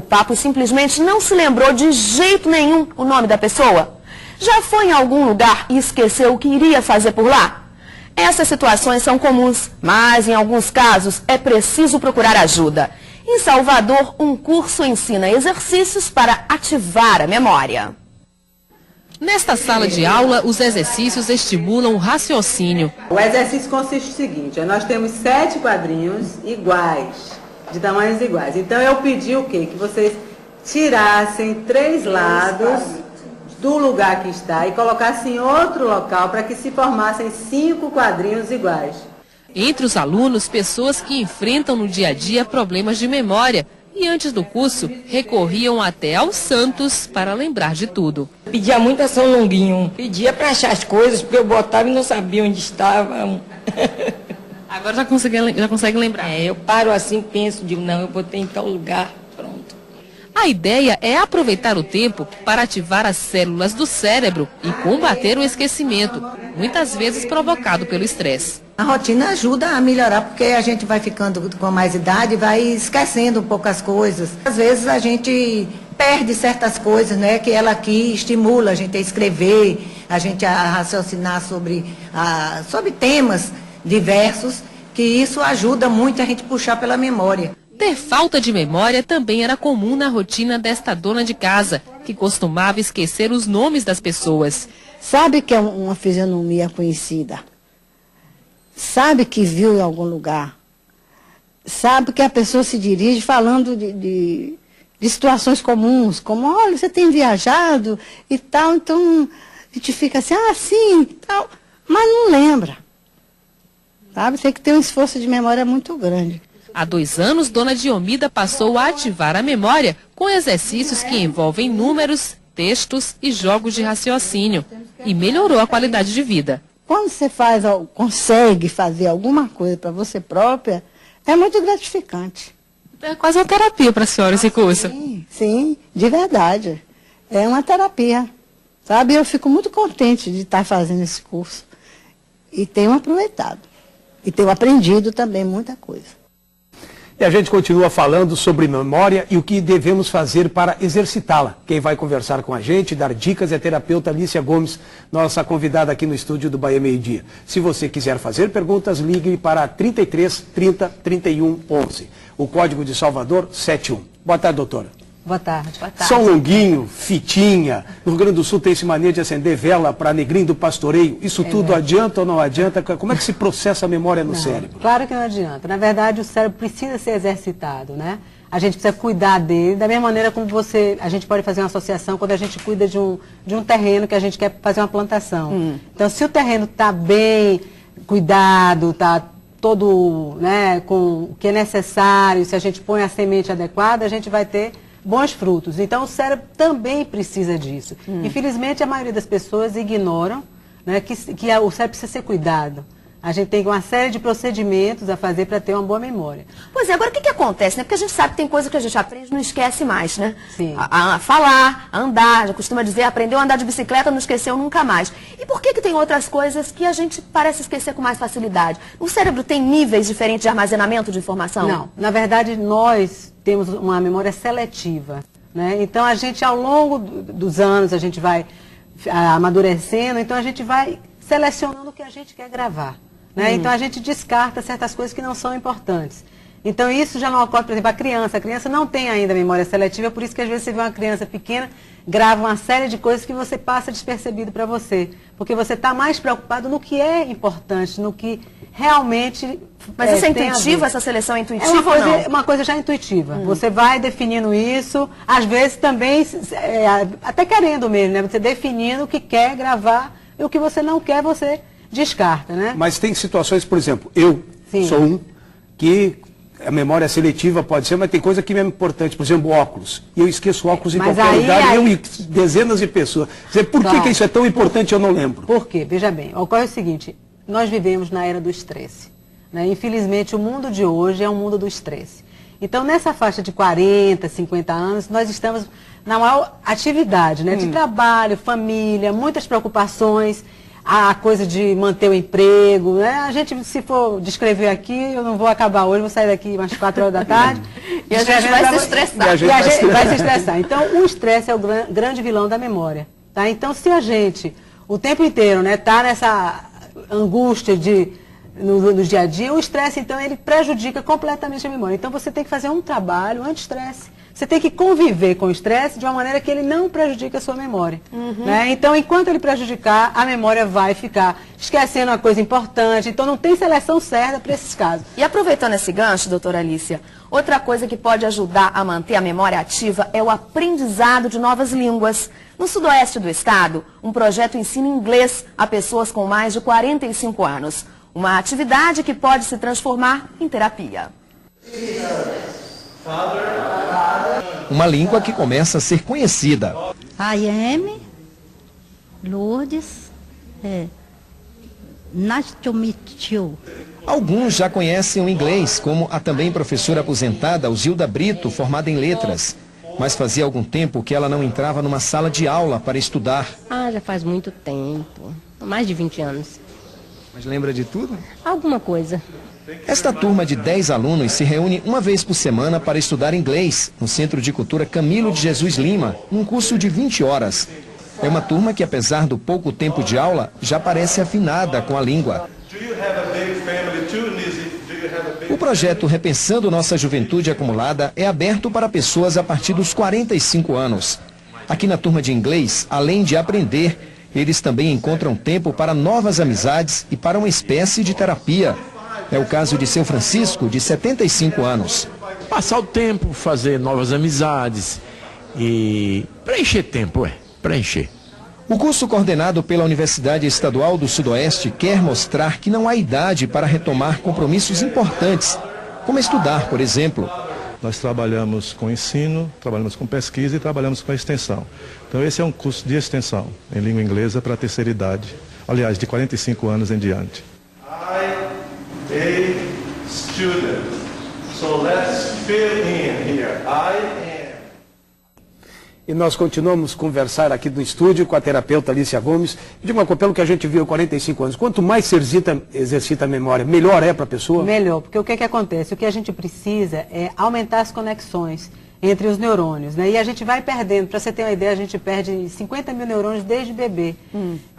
papo e simplesmente não se lembrou de jeito nenhum o nome da pessoa? Já foi em algum lugar e esqueceu o que iria fazer por lá? Essas situações são comuns, mas em alguns casos é preciso procurar ajuda. Em Salvador, um curso ensina exercícios para ativar a memória. Nesta sala de aula, os exercícios estimulam o raciocínio. O exercício consiste no seguinte: nós temos 7 quadrinhos iguais, de tamanhos iguais. Então eu pedi o quê? Que vocês tirassem 3 lados do lugar que está e colocassem em outro local para que se formassem 5 quadrinhos iguais. Entre os alunos, pessoas que enfrentam no dia a dia problemas de memória e antes do curso recorriam até aos santos para lembrar de tudo. Pedia muito a São Longuinho, pedia para achar as coisas porque eu botava e não sabia onde estavam. Agora já consegue lembrar? Eu paro assim, penso, digo, não, eu botei em tal lugar, pronto. A ideia é aproveitar o tempo para ativar as células do cérebro e combater o esquecimento, muitas vezes provocado pelo estresse. A rotina ajuda a melhorar porque a gente vai ficando com mais idade e vai esquecendo um pouco as coisas. Às vezes a gente perde certas coisas, né, que ela aqui estimula a gente a escrever, a gente a raciocinar sobre temas diversos, que isso ajuda muito a gente puxar pela memória. Ter falta de memória também era comum na rotina desta dona de casa, que costumava esquecer os nomes das pessoas. Sabe que é uma fisionomia conhecida? Sabe que viu em algum lugar? Sabe que a pessoa se dirige falando de situações comuns, como, olha, você tem viajado e tal, então a gente fica assim, sim, e tal, mas não lembra. Sabe, tem que ter um esforço de memória muito grande. Há 2 anos, Dona Diomida passou a ativar a memória com exercícios que envolvem números, textos e jogos de raciocínio. E melhorou a qualidade de vida. Quando você consegue fazer alguma coisa para você própria, é muito gratificante. É quase uma terapia para a senhora esse curso. Sim, de verdade. É uma terapia. Sabe, eu fico muito contente de estar fazendo esse curso. E tenho aproveitado. E tenho aprendido também muita coisa. E a gente continua falando sobre memória e o que devemos fazer para exercitá-la. Quem vai conversar com a gente, dar dicas, é a terapeuta Alicia Gomes, nossa convidada aqui no estúdio do Bahia Meio Dia. Se você quiser fazer perguntas, ligue para 33 30 31 11. O código de Salvador, 71. Boa tarde, doutora. Boa tarde. Boa tarde. São Longuinho, Fitinha, no Rio Grande do Sul tem esse mania de acender vela para negrinho do pastoreio. Isso tudo adianta ou não adianta? Como é que se processa a memória no cérebro? Claro que não adianta. Na verdade, o cérebro precisa ser exercitado, né? A gente precisa cuidar dele, da mesma maneira como a gente pode fazer uma associação quando a gente cuida de um terreno que a gente quer fazer uma plantação. Então, se o terreno está bem cuidado, está todo, né, com o que é necessário, se a gente põe a semente adequada, a gente vai ter bons frutos. Então, o cérebro também precisa disso. Infelizmente, a maioria das pessoas ignoram, né, que o cérebro precisa ser cuidado. A gente tem uma série de procedimentos a fazer para ter uma boa memória. Pois é, agora o que acontece, né? Porque a gente sabe que tem coisa que a gente aprende e não esquece mais, né? Sim. A falar, a andar, já costuma dizer, aprendeu a andar de bicicleta, não esqueceu nunca mais. E por que tem outras coisas que a gente parece esquecer com mais facilidade? O cérebro tem níveis diferentes de armazenamento de informação? Não, na verdade nós temos uma memória seletiva, né? Então a gente ao longo dos anos, a gente vai amadurecendo, então a gente vai selecionando o que a gente quer gravar. Né? Então a gente descarta certas coisas que não são importantes. Então isso já não ocorre, por exemplo, a criança não tem ainda memória seletiva, por isso que às vezes você vê uma criança pequena, grava uma série de coisas que você passa despercebido para você. Porque você está mais preocupado no que é importante, no que realmente... Mas isso é intuitivo, essa seleção é intuitiva ou não? É uma coisa já intuitiva. Você vai definindo isso, às vezes também, até querendo mesmo, né? Você definindo o que quer gravar e o que você não quer, você descarta, né? Mas tem situações, por exemplo, eu sou um que a memória seletiva pode ser, mas tem coisa que é importante, por exemplo, óculos. E eu esqueço óculos em qualquer lugar, eu e dezenas de pessoas. Por que isso é tão importante, eu não lembro? Por quê? Veja bem, ocorre o seguinte, nós vivemos na era do estresse. Né? Infelizmente, o mundo de hoje é um mundo do estresse. Então, nessa faixa de 40, 50 anos, nós estamos na maior atividade, né? De trabalho, família, muitas preocupações. a coisa de manter o emprego, né? A gente, se for descrever aqui, eu não vou acabar hoje, vou sair daqui umas 4 horas da tarde. E a gente vai se estressar. E a gente vai se estressar. Então, o estresse é o grande vilão da memória. Tá? Então, se a gente, o tempo inteiro, né, tá nessa angústia no dia a dia, o estresse, então, ele prejudica completamente a memória. Então, você tem que fazer um trabalho anti-estresse. Você tem que conviver com o estresse de uma maneira que ele não prejudique a sua memória. Né? Então, enquanto ele prejudicar, a memória vai ficar esquecendo uma coisa importante. Então, não tem seleção certa para esses casos. E aproveitando esse gancho, doutora Alicia, outra coisa que pode ajudar a manter a memória ativa é o aprendizado de novas línguas. No sudoeste do estado, um projeto ensina inglês a pessoas com mais de 45 anos. Uma atividade que pode se transformar em terapia. Uma língua que começa a ser conhecida. I am Lourdes. Nice to meet you. Alguns já conhecem o inglês, como a também professora aposentada Alzilda Brito, formada em letras. Mas fazia algum tempo que ela não entrava numa sala de aula para estudar. Já faz muito tempo. Mais de 20 anos. Mas lembra de tudo? Alguma coisa. Esta turma de 10 alunos se reúne uma vez por semana para estudar inglês no Centro de Cultura Camilo de Jesus Lima, num curso de 20 horas. É uma turma que, apesar do pouco tempo de aula, já parece afinada com a língua. O projeto Repensando Nossa Juventude Acumulada é aberto para pessoas a partir dos 45 anos. Aqui na turma de inglês, além de aprender, eles também encontram tempo para novas amizades e para uma espécie de terapia. É o caso de seu Francisco, de 75 anos. Passar o tempo, fazer novas amizades e preencher tempo, preencher. O curso coordenado pela Universidade Estadual do Sudoeste quer mostrar que não há idade para retomar compromissos importantes, como estudar, por exemplo. Nós trabalhamos com ensino, trabalhamos com pesquisa e trabalhamos com a extensão. Então esse é um curso de extensão em língua inglesa para a terceira idade, aliás, de 45 anos em diante. A student. So let's fill in here. I am. E nós continuamos a conversar aqui no estúdio com a terapeuta Alicia Gomes. Diga uma coisa, pelo que a gente viu há 45 anos, quanto mais se exercita a memória, melhor é para a pessoa? Melhor, porque o que acontece? O que a gente precisa é aumentar as conexões entre os neurônios, né? E a gente vai perdendo, para você ter uma ideia, a gente perde 50 mil neurônios desde bebê.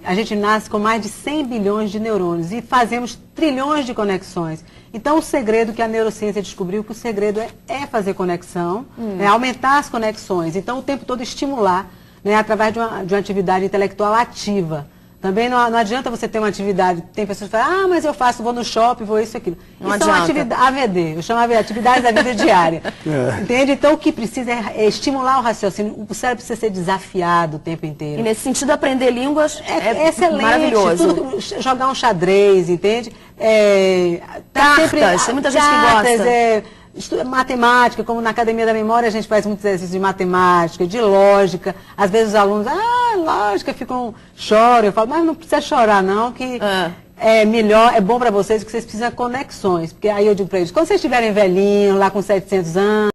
A gente nasce com mais de 100 bilhões de neurônios e fazemos trilhões de conexões. Então, o segredo que a neurociência descobriu, que o segredo é fazer conexão, é aumentar as conexões. Então, o tempo todo estimular, né, através de uma atividade intelectual ativa. Também não adianta você ter uma atividade, tem pessoas que falam, mas eu vou no shopping, vou isso, aquilo. Não isso adianta. É uma atividade, AVD, eu chamo de atividades da vida diária. Entende? Então, o que precisa é estimular o raciocínio, o cérebro precisa ser desafiado o tempo inteiro. E nesse sentido, aprender línguas é excelente, maravilhoso. Jogar um xadrez, entende? Cartas, tem muita gente que gosta. Matemática, como na Academia da Memória a gente faz muitos exercícios de matemática, de lógica. Às vezes os alunos, lógica, choram. Eu falo, mas não precisa chorar não, que é melhor, é bom para vocês, que vocês precisam de conexões. Porque aí eu digo para eles, quando vocês estiverem velhinhos, lá com 700 anos,